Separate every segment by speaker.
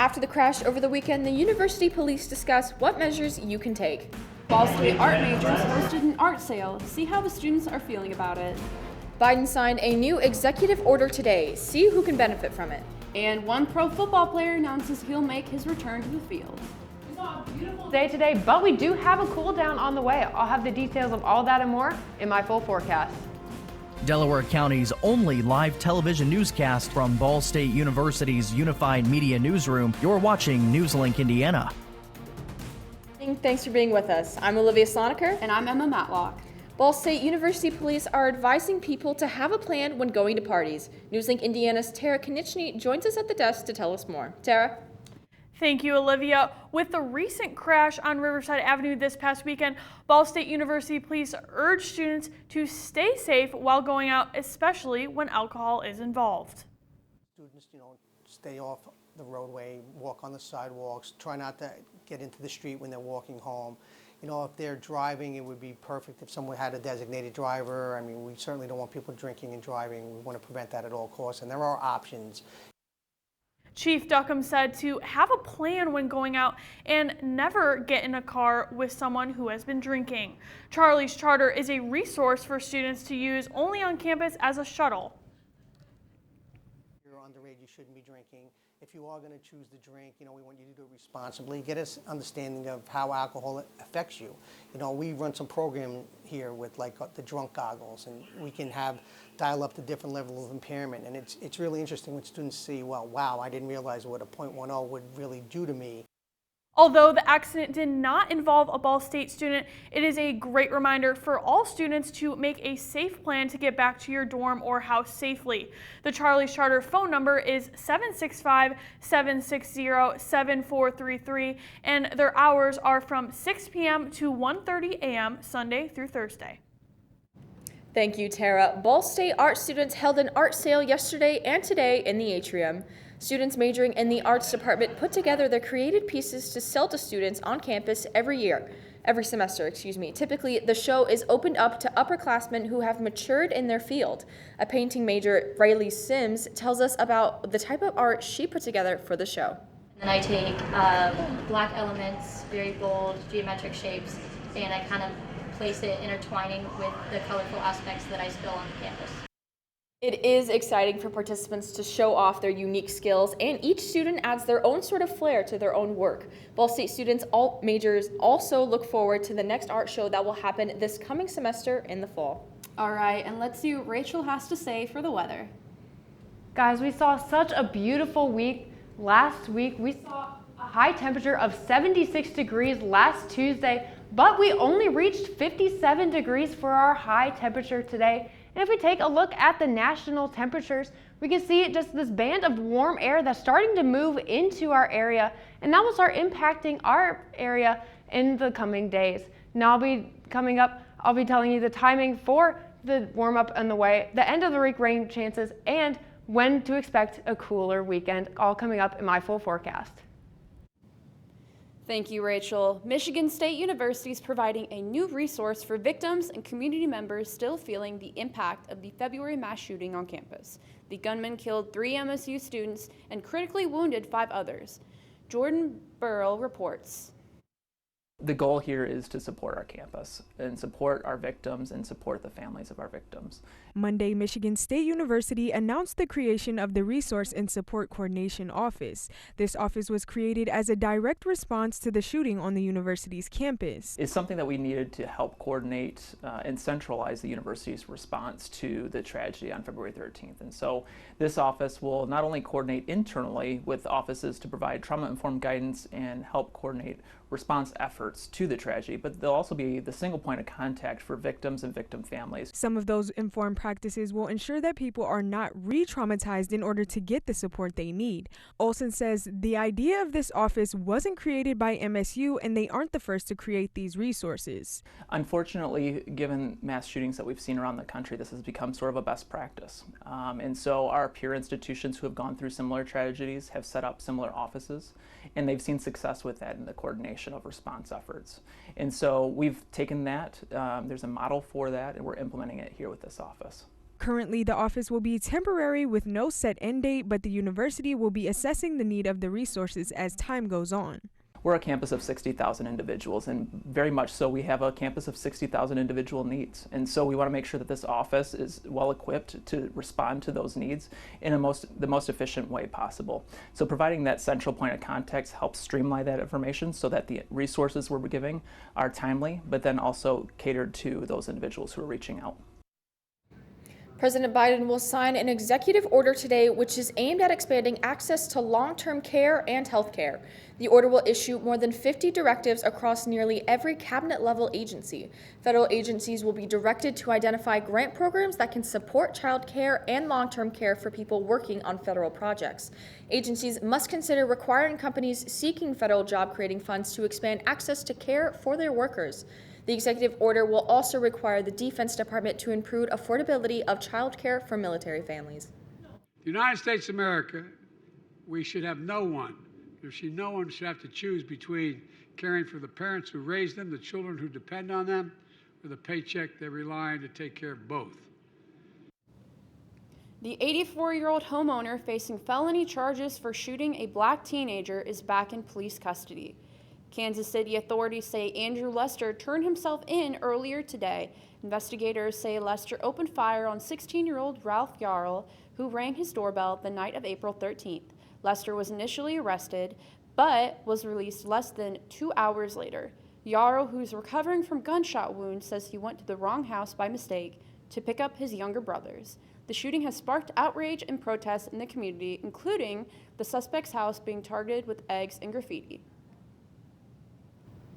Speaker 1: After the crash over the weekend, the university police discuss what measures you can take.
Speaker 2: Ball State art majors hosted an art sale. See how the students are feeling about it.
Speaker 1: Biden signed a new executive order today. See who can benefit from it.
Speaker 2: And one pro football player announces he'll make his return to the field.
Speaker 3: We saw a beautiful day today, but we do have a cool down on the way. I'll have the details of all that and more in my full forecast.
Speaker 4: Delaware County's only live television newscast from Ball State University's Unified Media Newsroom. You're watching NewsLink Indiana.
Speaker 1: Thanks for being with us. I'm Olivia Sloniker.
Speaker 2: And I'm Emma Matlock.
Speaker 1: Ball State University police are advising people to have a plan when going to parties. NewsLink Indiana's Tara Konieczny joins us at the desk to tell us more. Tara?
Speaker 5: Thank you, Olivia. With the recent crash on Riverside Avenue this past weekend, Ball State University police urge students to stay safe while going out, especially when alcohol is involved.
Speaker 6: Students, stay off the roadway, walk on the sidewalks, try not to get into the street when they're walking home. If they're driving, it would be perfect if someone had a designated driver. I mean, we certainly don't want people drinking and driving. We want to prevent that at all costs, and there are options.
Speaker 5: Chief Duckham said to have a plan when going out and never get in a car with someone who has been drinking. Charlie's Charter is a resource for students to use only on campus as a shuttle.
Speaker 6: If you're underage, you shouldn't be drinking. If you are going to choose to drink, we want you to do it responsibly. Get us understanding of how alcohol affects you. We run some program here with the drunk goggles, and we can dial up the different level of impairment. And it's really interesting when students see, well, wow, I didn't realize what a .10 would really do to me.
Speaker 5: Although the accident did not involve a Ball State student, it is a great reminder for all students to make a safe plan to get back to your dorm or house safely. The Charlie's Charter phone number is 765-760-7433, and their hours are from 6 p.m. to 1:30 a.m. Sunday through Thursday.
Speaker 1: Thank you, Tara. Ball State art students held an art sale yesterday and today in the atrium. Students majoring in the arts department put together their created pieces to sell to students on campus every semester. Typically, the show is opened up to upperclassmen who have matured in their field. A painting major, Riley Sims, tells us about the type of art she put together for the show.
Speaker 7: And I take black elements, very bold geometric shapes, and I kind of place it intertwining with the colorful aspects that I spill on the campus.
Speaker 1: It is exciting for participants to show off their unique skills, and each student adds their own sort of flair to their own work. Ball State students, all majors, also look forward to the next art show that will happen this coming semester in the fall.
Speaker 2: All right, and let's see what Rachel has to say for the weather.
Speaker 3: Guys, we saw such a beautiful week. Last week, we saw a high temperature of 76 degrees last Tuesday, but we only reached 57 degrees for our high temperature today. And if we take a look at the national temperatures, we can see just this band of warm air that's starting to move into our area, and that will start impacting our area in the coming days. Now I'll be telling you the timing for the warm up on the way, the end of the week rain chances, and when to expect a cooler weekend, all coming up in my full forecast.
Speaker 2: Thank you, Rachel. Michigan State University is providing a new resource for victims and community members still feeling the impact of the February mass shooting on campus. The gunman killed 3 MSU students and critically wounded 5 others. Jordan Burrell reports.
Speaker 8: The goal here is to support our campus and support our victims and support the families of our victims.
Speaker 9: Monday, Michigan State University announced the creation of the Resource and Support Coordination Office. This office was created as a direct response to the shooting on the university's campus.
Speaker 8: It's something that we needed to help coordinate and centralize the university's response to the tragedy on February 13th. And so this office will not only coordinate internally with offices to provide trauma-informed guidance and help coordinate response efforts to the tragedy, but they'll also be the single point of contact for victims and victim families.
Speaker 9: Some of those informed practices will ensure that people are not re-traumatized in order to get the support they need. Olson says the idea of this office wasn't created by MSU, and they aren't the first to create these resources.
Speaker 8: Unfortunately, given mass shootings that we've seen around the country, this has become sort of a best practice. And so our peer institutions who have gone through similar tragedies have set up similar offices, and they've seen success with that in the coordination of response efforts. And so we've taken that, there's a model for that, and we're implementing it here with this office.
Speaker 9: Currently, the office will be temporary with no set end date, but the university will be assessing the need of the resources as time goes on.
Speaker 8: We're a campus of 60,000 individuals, and very much so we have a campus of 60,000 individual needs. And so we want to make sure that this office is well equipped to respond to those needs in the most efficient way possible. So providing that central point of context helps streamline that information so that the resources we're giving are timely, but then also catered to those individuals who are reaching out.
Speaker 1: President Biden will sign an executive order today which is aimed at expanding access to long-term care and health care. The order will issue more than 50 directives across nearly every cabinet-level agency. Federal agencies will be directed to identify grant programs that can support child care and long-term care for people working on federal projects. Agencies must consider requiring companies seeking federal job-creating funds to expand access to care for their workers. The executive order will also require the Defense Department to improve affordability of child care for military families.
Speaker 10: The United States of America, we should have no one should have to choose between caring for the parents who raise them, the children who depend on them, or the paycheck they rely on to take care of both.
Speaker 2: The 84-year-old homeowner facing felony charges for shooting a black teenager is back in police custody. Kansas City authorities say Andrew Lester turned himself in earlier today. Investigators say Lester opened fire on 16-year-old Ralph Yarl, who rang his doorbell the night of April 13th. Lester was initially arrested, but was released less than 2 hours later. Yarl, who's recovering from gunshot wounds, says he went to the wrong house by mistake to pick up his younger brothers. The shooting has sparked outrage and protests in the community, including the suspect's house being targeted with eggs and graffiti.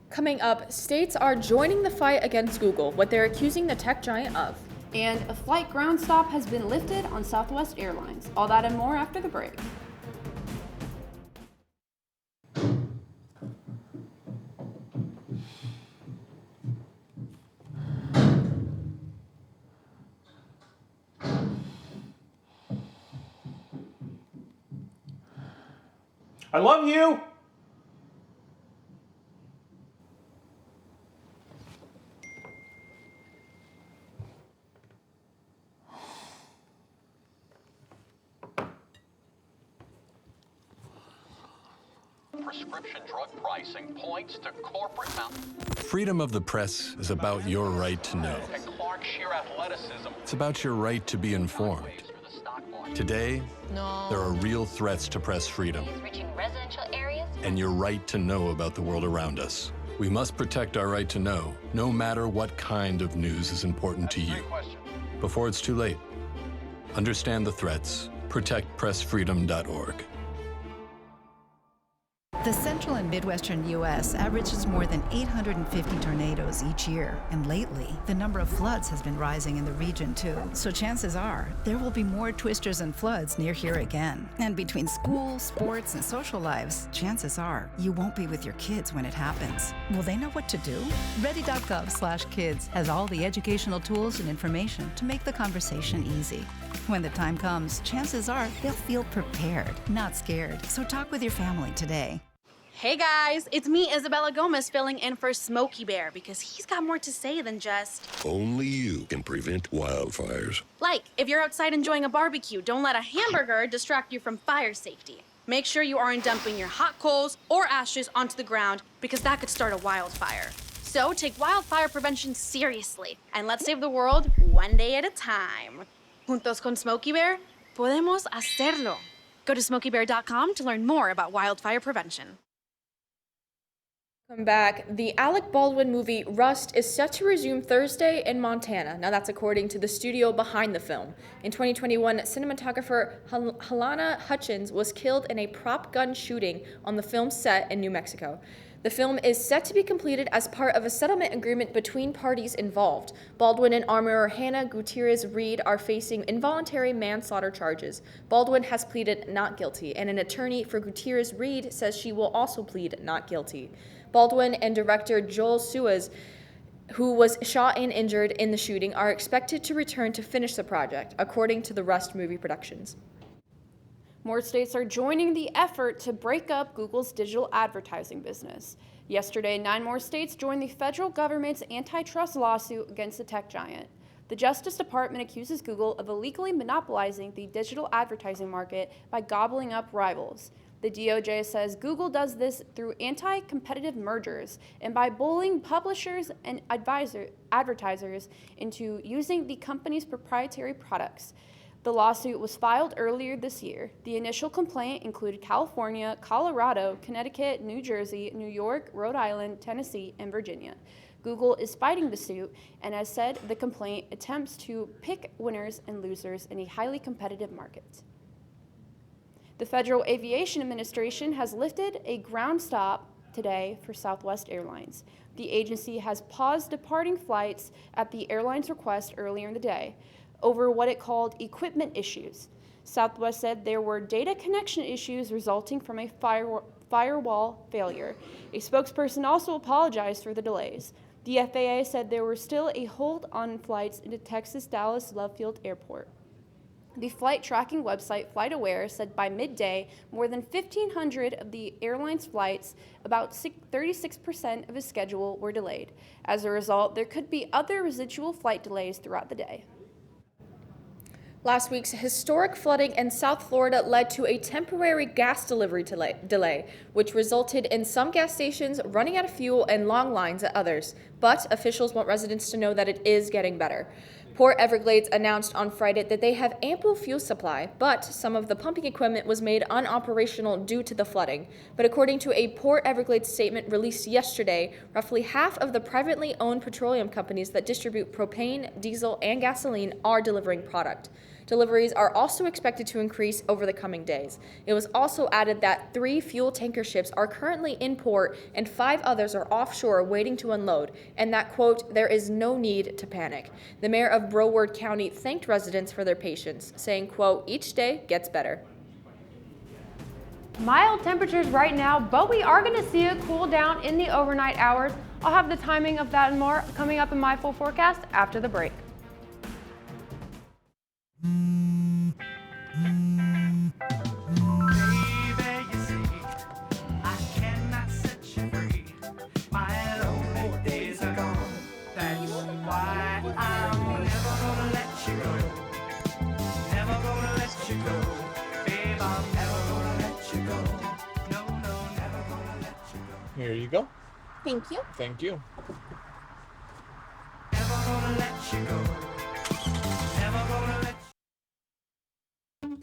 Speaker 1: Coming up, states are joining the fight against Google, what they're accusing the tech giant of.
Speaker 2: And a flight ground stop has been lifted on Southwest Airlines. All that and more after the break.
Speaker 11: I love you!
Speaker 12: Prescription drug pricing points to corporate
Speaker 13: Freedom of the press is about your right to know.
Speaker 12: and Clark sheer athleticism.
Speaker 13: It's about your right to be informed. Today, there are real threats to press freedom
Speaker 14: Reaching residential areas.
Speaker 13: and your right to know about the world around us. We must protect our right to know, no matter what kind of news is important to you. Before it's too late, understand the threats. ProtectPressFreedom.org.
Speaker 15: The central and midwestern U.S. averages more than 850 tornadoes each year, and lately, the number of floods has been rising in the region too. So chances are, there will be more twisters and floods near here again. And between school, sports, and social lives, chances are, you won't be with your kids when it happens. Will they know what to do? Ready.gov/kids has all the educational tools and information to make the conversation easy. When the time comes, chances are they'll feel prepared, not scared. So talk with your family today.
Speaker 16: Hey guys, it's me, Isabella Gomez, filling in for Smokey Bear because he's got more to say than just...
Speaker 17: Only you can prevent wildfires.
Speaker 16: Like, if you're outside enjoying a barbecue, don't let a hamburger distract you from fire safety. Make sure you aren't dumping your hot coals or ashes onto the ground because that could start a wildfire. So take wildfire prevention seriously and let's save the world one day at a time. Juntos con Smokey Bear, podemos hacerlo. Go to smokeybear.com to learn more about wildfire prevention.
Speaker 1: Come back. The Alec Baldwin movie Rust is set to resume Thursday in Montana. Now that's according to the studio behind the film. In 2021, cinematographer Helena Hutchins was killed in a prop gun shooting on the film's set in New Mexico. The film is set to be completed as part of a settlement agreement between parties involved. Baldwin and armorer Hannah Gutierrez-Reed are facing involuntary manslaughter charges. Baldwin has pleaded not guilty, and an attorney for Gutierrez-Reed says she will also plead not guilty. Baldwin and director Joel Suez, who was shot and injured in the shooting, are expected to return to finish the project, according to the Rust Movie Productions.
Speaker 2: More states are joining the effort to break up Google's digital advertising business. Yesterday, 9 more states joined the federal government's antitrust lawsuit against the tech giant. The Justice Department accuses Google of illegally monopolizing the digital advertising market by gobbling up rivals. The DOJ says Google does this through anti-competitive mergers and by bullying publishers and advertisers into using the company's proprietary products. The lawsuit was filed earlier this year. The initial complaint included California, Colorado, Connecticut, New Jersey, New York, Rhode Island, Tennessee, and Virginia. Google is fighting the suit and has said the complaint attempts to pick winners and losers in a highly competitive market. The Federal Aviation Administration has lifted a ground stop today for Southwest Airlines. The agency has paused departing flights at the airline's request earlier in the day over what it called equipment issues. Southwest said there were data connection issues resulting from a firewall failure. A spokesperson also apologized for the delays. The FAA said there were still a hold on flights into Texas Dallas Love Field Airport. The flight tracking website FlightAware said by midday, more than 1,500 of the airline's flights, about 36% of its schedule, were delayed. As a result, there could be other residual flight delays throughout the day.
Speaker 1: Last week's historic flooding in South Florida led to a temporary gas delivery delay, which resulted in some gas stations running out of fuel and long lines at others. But officials want residents to know that it is getting better. Port Everglades announced on Friday that they have ample fuel supply, but some of the pumping equipment was made unoperational due to the flooding. But according to a Port Everglades statement released yesterday, roughly half of the privately owned petroleum companies that distribute propane, diesel, and gasoline are delivering product. Deliveries are also expected to increase over the coming days. It was also added that 3 fuel tanker ships are currently in port and 5 others are offshore waiting to unload, and that, quote, there is no need to panic. The mayor of Broward County thanked residents for their patience, saying, quote, each day gets better.
Speaker 3: Mild temperatures right now, but we are going to see a cool down in the overnight hours. I'll have the timing of that and more coming up in my full forecast after the break.
Speaker 11: Here you go.
Speaker 16: Thank you.
Speaker 11: Thank you.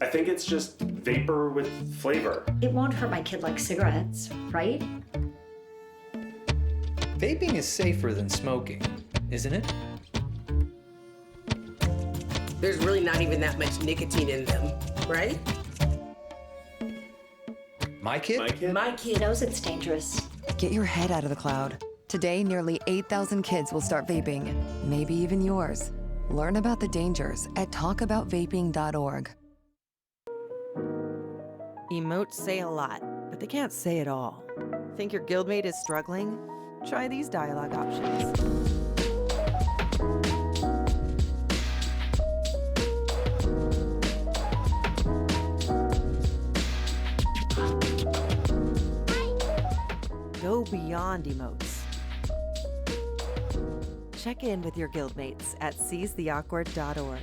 Speaker 14: I think it's just vapor with flavor.
Speaker 18: It won't hurt my kid like cigarettes, right?
Speaker 19: Vaping is safer than smoking, isn't it?
Speaker 20: There's really not even that much nicotine in them, right?
Speaker 19: My kid?
Speaker 18: My kid knows it's dangerous.
Speaker 21: Get your head out of the cloud. Today, nearly 8,000 kids will start vaping, maybe even yours. Learn about the dangers at talkaboutvaping.org.
Speaker 22: Emotes say a lot, but they can't say it all. Think your guildmate is struggling? Try these dialogue options. Go beyond emotes. Check in with your guildmates at seizetheawkward.org.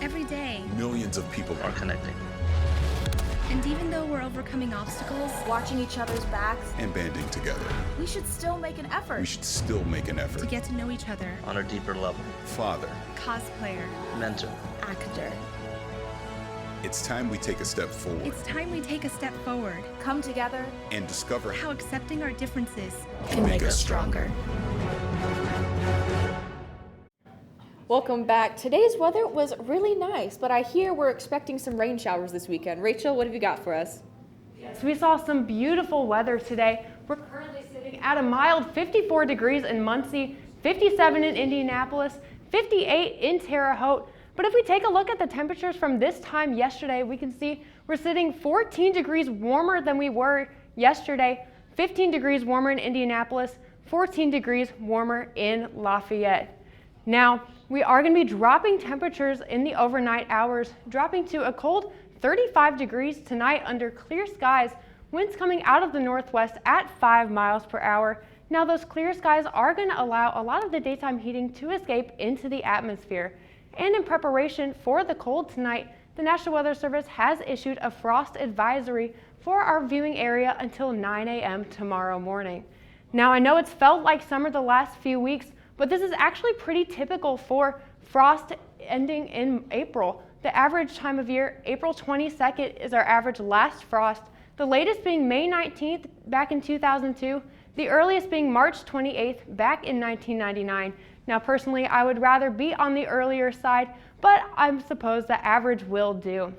Speaker 23: Every day,
Speaker 17: Millions of people are connecting
Speaker 23: and even though we're overcoming obstacles,
Speaker 24: watching each other's backs,
Speaker 17: and banding together.
Speaker 24: we should still make an effort.
Speaker 17: We should still make an
Speaker 23: to
Speaker 17: effort.
Speaker 23: get to know each other,
Speaker 17: On a deeper level. Father,
Speaker 23: cosplayer,
Speaker 17: mentor.
Speaker 24: Actor.
Speaker 17: It's time we take a step forward
Speaker 23: it's time we take a step forward
Speaker 24: Come together.
Speaker 17: and discover
Speaker 23: how accepting our differences
Speaker 17: can make us stronger.
Speaker 1: Welcome back. Today's weather was really nice, but I hear we're expecting some rain showers this weekend. Rachel, what have you got for us?
Speaker 3: Yes, we saw some beautiful weather today. We're currently sitting at a mild 54 degrees in Muncie, 57 in Indianapolis, 58 in Terre Haute. But if we take a look at the temperatures from this time yesterday, we can see we're sitting 14 degrees warmer than we were yesterday, 15 degrees warmer in Indianapolis, 14 degrees warmer in Lafayette. Now, we are going to be dropping temperatures in the overnight hours, dropping to a cold 35 degrees tonight under clear skies winds coming out of the northwest at 5 miles per hour. Now those clear skies are going to allow a lot of the daytime heating to escape into the atmosphere. And in preparation for the cold tonight, the National Weather Service has issued a frost advisory for our viewing area until 9 a.m. tomorrow morning. Now I know it's felt like summer the last few weeks, but this is actually pretty typical for frost ending in April. The average time of year, April 22nd, is our average last frost, the latest being May 19th back in 2002, the earliest being March 28th back in 1999. Now personally, I would rather be on the earlier side, but I suppose the average will do.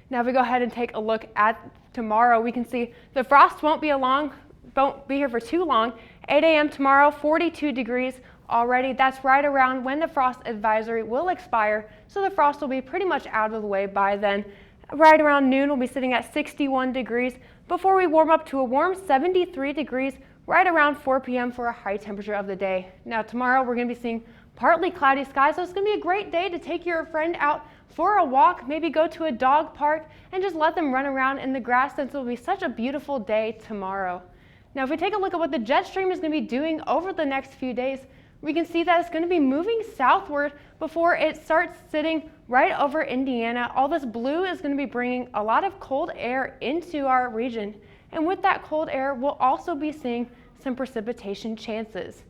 Speaker 3: Now if we go ahead and take a look at tomorrow, we can see the frost won't be here for too long. 8 a.m. tomorrow, 42 degrees already. That's right around when the frost advisory will expire, so the frost will be pretty much out of the way by then. Right around noon, we'll be sitting at 61 degrees before we warm up to a warm 73 degrees right around 4 p.m. for a high temperature of the day. Now tomorrow we're going to be seeing partly cloudy skies, so it's going to be a great day to take your friend out for a walk, maybe go to a dog park and just let them run around in the grass, since it will be such a beautiful day tomorrow. Now if we take a look at what the jet stream is going to be doing over the next few days, we can see that it's going to be moving southward before it starts sitting right over Indiana. All this blue is going to be bringing a lot of cold air into our region. And with that cold air, we'll also be seeing some precipitation chances.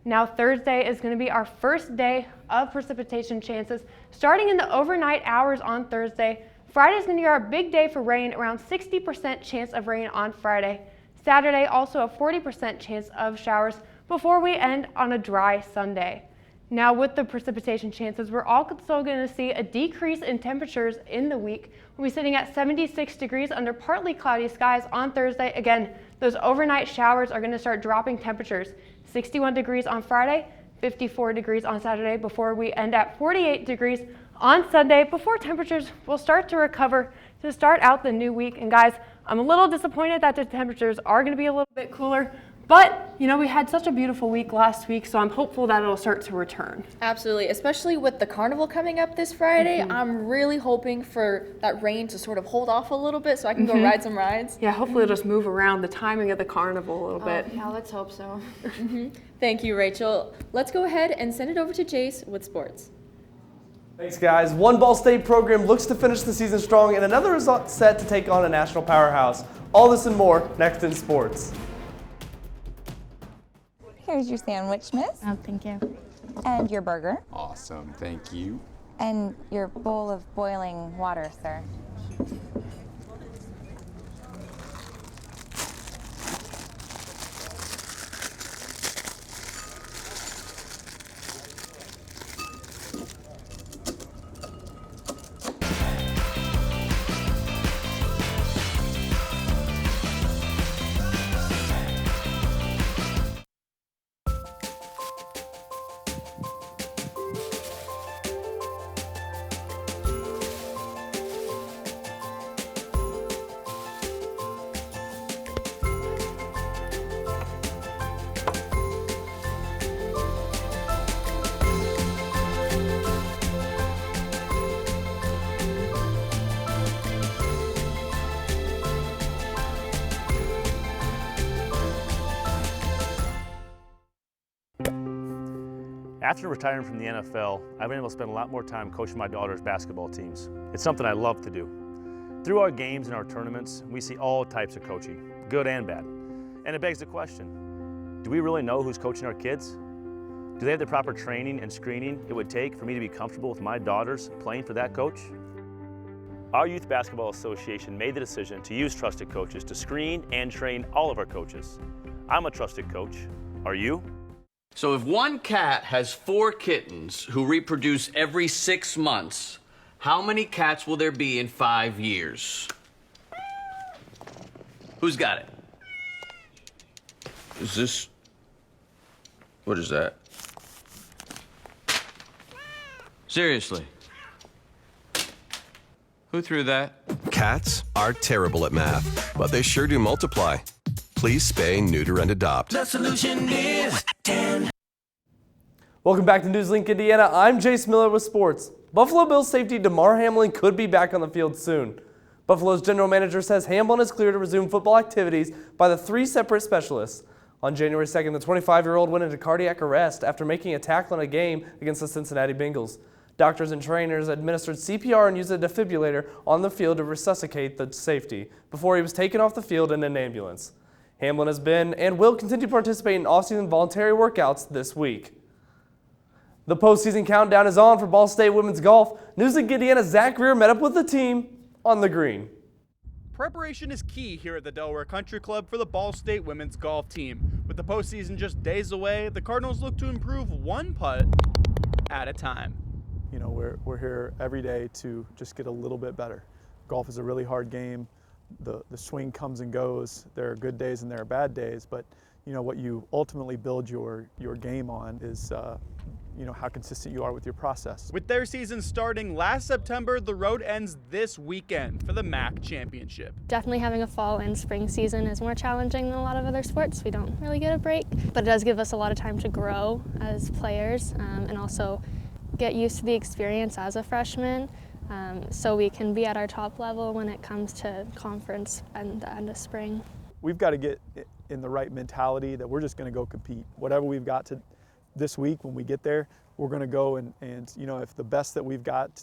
Speaker 3: Now Thursday is going to be our first day of precipitation chances, starting in the overnight hours on Thursday. Friday is going to be our big day for rain, around 60% chance of rain on Friday. Saturday, also a 40% chance of showers, before we end on a dry Sunday. Now with the precipitation chances, we're also going to see a decrease in temperatures in the week. We'll be sitting at 76 degrees under partly cloudy skies on Thursday. Again, those overnight showers are going to start dropping temperatures. 61 degrees on Friday, 54 degrees on Saturday, before we end at 48 degrees on Sunday, before temperatures will start to recover to start out the new week. And guys, I'm a little disappointed that the temperatures are going to be a little bit cooler, but you know, we had such a beautiful week last week, so I'm hopeful that it'll start to return.
Speaker 1: Absolutely, especially with the carnival coming up this Friday. I'm really hoping for that rain to sort of hold off a little bit so I can go ride some rides.
Speaker 3: Yeah, hopefully it'll just move around the timing of the carnival a little bit.
Speaker 24: Yeah, let's hope so.
Speaker 1: Thank you, Rachel. Let's go ahead and send it over to Jace with sports.
Speaker 4: Thanks, guys. One Ball State program looks to finish the season strong, and another is set to take on a national powerhouse. All this and more next in sports.
Speaker 5: Here's your sandwich, miss.
Speaker 6: Oh, thank you.
Speaker 5: And your burger.
Speaker 17: Awesome, thank you.
Speaker 5: And your bowl of boiling water, sir.
Speaker 7: After retiring from the NFL, I've been able to spend a lot more time coaching my daughter's basketball teams. It's something I love to do. Through our games and our tournaments, we see all types of coaching, good and bad. And it begs the question, do we really know who's coaching our kids? Do they have the proper training and screening it would take for me to be comfortable with my daughters playing for that coach? Our Youth Basketball Association made the decision to use trusted coaches to screen and train all of our coaches. I'm a trusted coach. Are you?
Speaker 25: So if one cat has 4 kittens who reproduce every 6 months, how many cats will there be in 5 years? Who's got it? Is this... What is that? Seriously? Who threw that?
Speaker 26: Cats are terrible at math, but they sure do multiply. Please spay, neuter, and adopt.
Speaker 27: The solution is 10.
Speaker 4: Welcome back to NewsLink Indiana. I'm Jace Miller with sports. Buffalo Bills safety DeMar Hamlin could be back on the field soon. Buffalo's general manager says Hamblin is clear to resume football activities by the 3 separate specialists. On January 2nd, the 25-year-old went into cardiac arrest after making a tackle in a game against the Cincinnati Bengals. Doctors and trainers administered CPR and used a defibrillator on the field to resuscitate the safety before he was taken off the field in an ambulance. Hamblin has been and will continue to participate in off-season voluntary workouts this week. The postseason countdown is on for Ball State women's golf. NewsLink Indiana's Zach Greer met up with the team on the green.
Speaker 11: Preparation is key here at the Delaware Country Club for the Ball State women's golf team. With the postseason just days away, the Cardinals look to improve one putt at a time.
Speaker 6: You know, we're here every day to just get a little bit better. Golf is a really hard game. The swing comes and goes. There are good days and there are bad days, but you know what you ultimately build your game on is you know, how consistent you are with your process.
Speaker 11: With their season starting last September, the road ends this weekend for the MAC Championship.
Speaker 8: Definitely having a fall and spring season is more challenging than a lot of other sports. We don't really get a break, but it does give us a lot of time to grow as players and also get used to the experience as a freshman so we can be at our top level when it comes to conference and the end of spring.
Speaker 6: We've got to get in the right mentality that we're just going to go compete. Whatever we've got to this week when we get there, we're going to go and you know, if the best that we've got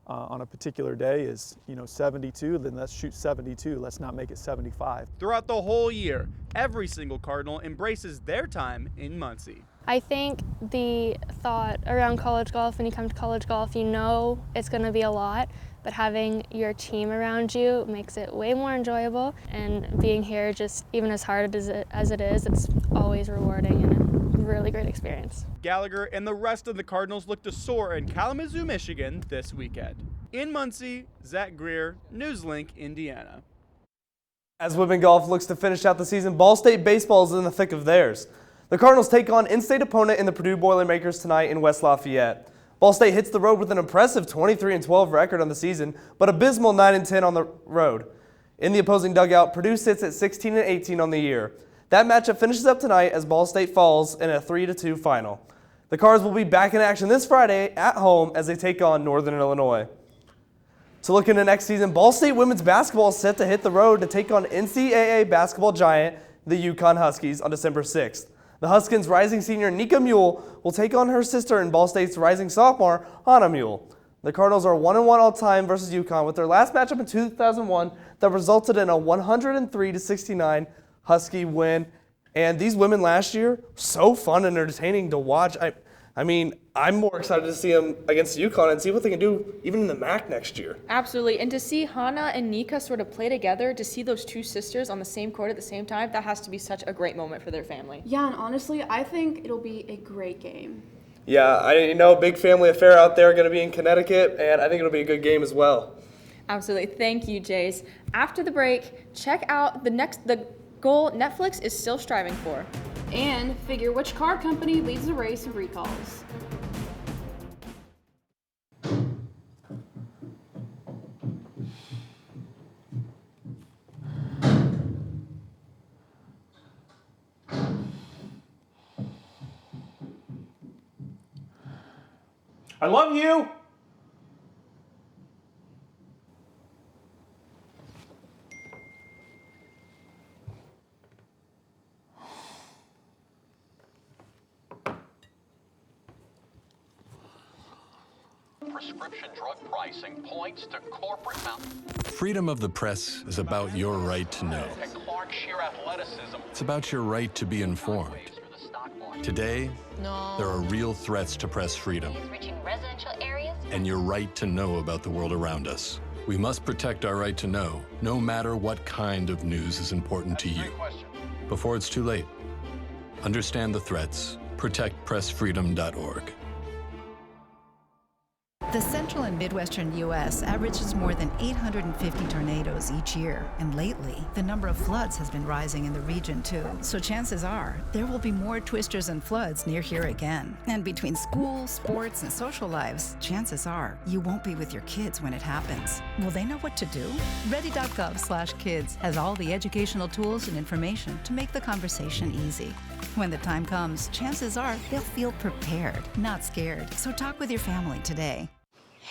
Speaker 6: on a particular day is, you know, 72, then let's shoot 72. Let's not make it 75.
Speaker 11: Throughout the whole year, every single Cardinal embraces their time in Muncie.
Speaker 8: I think the thought around college golf, when you come to college golf, you know it's going to be a lot, but having your team around you makes it way more enjoyable. And being here, just even as hard as it is, it's always rewarding and a really great experience.
Speaker 11: Gallagher and the rest of the Cardinals look to soar in Kalamazoo, Michigan this weekend. In Muncie, Zach Greer, NewsLink, Indiana.
Speaker 4: As women golf looks to finish out the season, Ball State baseball is in the thick of theirs. The Cardinals take on in-state opponent in the Purdue Boilermakers tonight in West Lafayette. Ball State hits the road with an impressive 23-12 record on the season, but abysmal 9-10 on the road. In the opposing dugout, Purdue sits at 16-18 on the year. That matchup finishes up tonight as Ball State falls in a 3-2 final. The Cards will be back in action this Friday at home as they take on Northern Illinois. To look into next season, Ball State women's basketball is set to hit the road to take on NCAA basketball giant, the UConn Huskies, on December 6th. The Huskins' rising senior Nika Mule will take on her sister in Ball State's rising sophomore, Hannah Mule. The Cardinals are 1-1 all-time versus UConn with their last matchup in 2001 that resulted in a 103-69 Husky win. And these women last year, so fun and entertaining to watch. I mean, I'm more excited to see them against UConn and see what they can do even in the MAC next year.
Speaker 1: Absolutely. And to see Hannah and Nika sort of play together, to see those two sisters on the same court at the same time, that has to be such a great moment for their family.
Speaker 2: Yeah, and honestly, I think it'll be a great game.
Speaker 4: Yeah, I know, big family affair out there, going to be in Connecticut, and I think it'll be a good game as well.
Speaker 1: Absolutely. Thank you, Jace. After the break, check out the goal Netflix is still striving for.
Speaker 2: And figure which car company leads the race of recalls.
Speaker 11: I love you!
Speaker 9: Prescription drug pricing points to corporate
Speaker 10: Freedom of the press is about your right to know. It's about your right to be informed. Today, there are real threats to press freedom and your right to know about the world around us. We must protect our right to know, no matter what kind of news is important to you. Before it's too late, understand the threats. ProtectPressFreedom.org.
Speaker 12: The central and midwestern U.S. averages more than 850 tornadoes each year. And lately, the number of floods has been rising in the region, too. So chances are, there will be more twisters and floods near here again. And between school, sports, and social lives, chances are, you won't be with your kids when it happens. Will they know what to do? Ready.gov/kids has all the educational tools and information to make the conversation easy. When the time comes, chances are they'll feel prepared, not scared. So talk with your family today.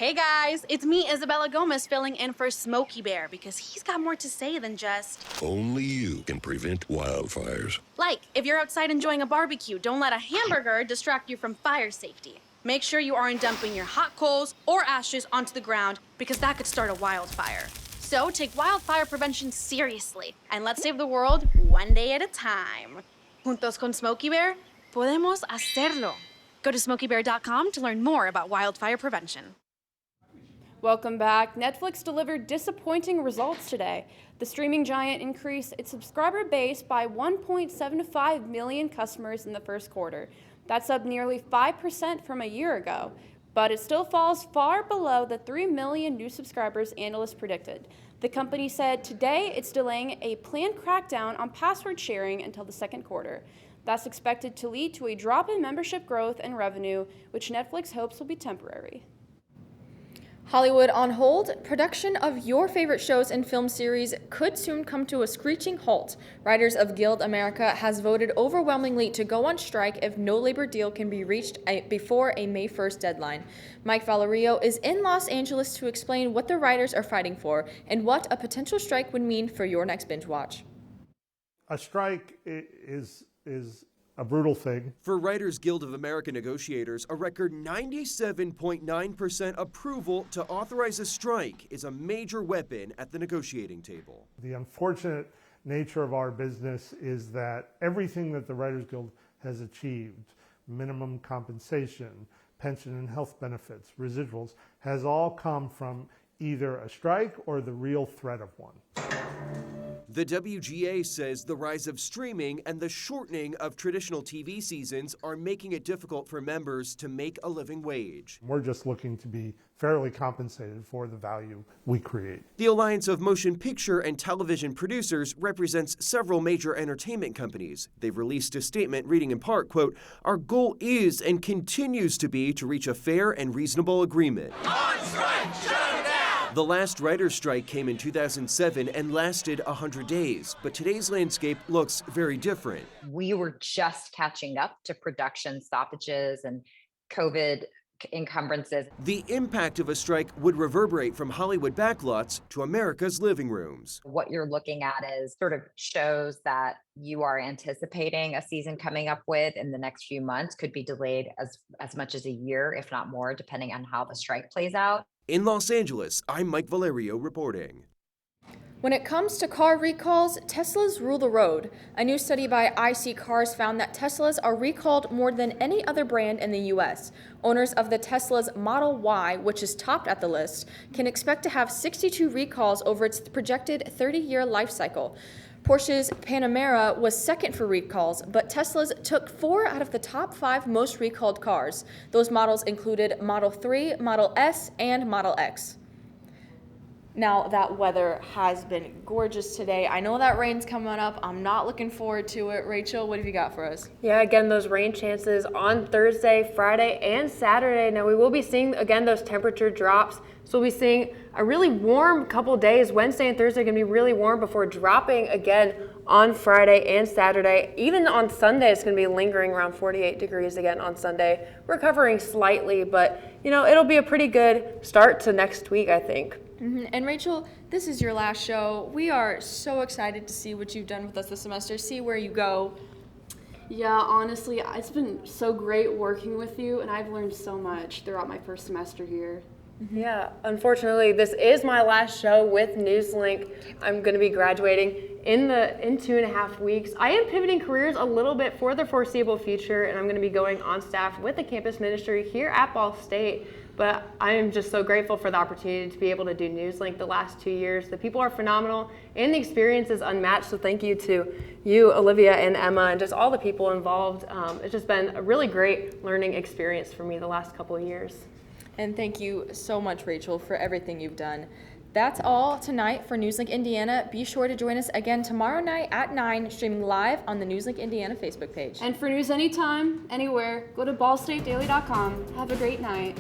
Speaker 23: Hey guys, it's me, Isabella Gomez, filling in for Smokey Bear because he's got more to say than just...
Speaker 27: Only you can prevent wildfires.
Speaker 23: Like, if you're outside enjoying a barbecue, don't let a hamburger distract you from fire safety. Make sure you aren't dumping your hot coals or ashes onto the ground because that could start a wildfire. So take wildfire prevention seriously and let's save the world one day at a time. Juntos con Smokey Bear, podemos hacerlo. Go to smokeybear.com to learn more about wildfire prevention.
Speaker 2: Welcome back. Netflix delivered disappointing results today. The streaming giant increased its subscriber base by 1.75 million customers in the first quarter. That's up nearly 5% from a year ago, but it still falls far below the 3 million new subscribers analysts predicted. The company said today it's delaying a planned crackdown on password sharing until the second quarter. That's expected to lead to a drop in membership growth and revenue, which Netflix hopes will be temporary.
Speaker 1: Hollywood on hold. Production of your favorite shows and film series could soon come to a screeching halt. Writers of Guild America has voted overwhelmingly to go on strike if no labor deal can be reached before a May 1st deadline. Mike Valerio is in Los Angeles to explain what the writers are fighting for and what a potential strike would mean for your next binge watch.
Speaker 13: A strike is a brutal thing.
Speaker 14: For Writers Guild of America negotiators, a record 97.9% approval to authorize a strike is a major weapon at the negotiating table.
Speaker 13: The unfortunate nature of our business is that everything that the Writers Guild has achieved, minimum compensation, pension and health benefits, residuals, has all come from either a strike or the real threat of one.
Speaker 14: The WGA says the rise of streaming and the shortening of traditional TV seasons are making it difficult for members to make a living wage.
Speaker 13: We're just looking to be fairly compensated for the value we create.
Speaker 14: The Alliance of Motion Picture and Television Producers represents several major entertainment companies. They've released a statement reading in part, quote, "Our goal is and continues to be to reach a fair and reasonable agreement." On strike, shut it down! The last writer's strike came in 2007 and lasted 100 days, but today's landscape looks very different.
Speaker 15: We were just catching up to production stoppages and COVID encumbrances.
Speaker 14: The impact of a strike would reverberate from Hollywood backlots to America's living rooms.
Speaker 15: What you're looking at is sort of shows that you are anticipating a season coming up with in the next few months could be delayed as much as a year, if not more, depending on how the strike plays out.
Speaker 14: In Los Angeles, I'm Mike Valerio reporting.
Speaker 1: When it comes to car recalls, Teslas rule the road. A new study by IC Cars found that Teslas are recalled more than any other brand in the U.S. Owners of the Tesla's Model Y, which is topped at the list, can expect to have 62 recalls over its projected 30-year life cycle. Porsche's Panamera was second for recalls, but Tesla's took 4 out of the top 5 most recalled cars. Those models included Model 3, Model S, and Model X. Now, that weather has been gorgeous today. I know that rain's coming up. I'm not looking forward to it. Rachel, what have you got for us?
Speaker 3: Yeah, again, those rain chances on Thursday, Friday, and Saturday. Now, we will be seeing, again, those temperature drops. So we'll be seeing a really warm couple days. Wednesday and Thursday are going to be really warm before dropping again on Friday and Saturday. Even on Sunday, it's going to be lingering around 48 degrees again on Sunday. Recovering slightly, but, you know, it'll be a pretty good start to next week, I think.
Speaker 1: And Rachel, this is your last show. We are so excited to see what you've done with us this semester, see where you go.
Speaker 2: Yeah, honestly, it's been so great working with you, and I've learned so much throughout my first semester here.
Speaker 3: Yeah, unfortunately, this is my last show with NewsLink. I'm going to be graduating in 2.5 weeks. I am pivoting careers a little bit for the foreseeable future, and I'm going to be going on staff with the campus ministry here at Ball State. But I am just so grateful for the opportunity to be able to do NewsLink the last 2 years. The people are phenomenal, and the experience is unmatched. So thank you to you, Olivia, and Emma, and just all the people involved. It's just been a really great learning experience for me the last couple of years.
Speaker 1: And thank you so much, Rachel, for everything you've done. That's all tonight for NewsLink Indiana. Be sure to join us again tomorrow night at 9, streaming live on the NewsLink Indiana Facebook page.
Speaker 2: And for news anytime, anywhere, go to ballstatedaily.com. Have a great night.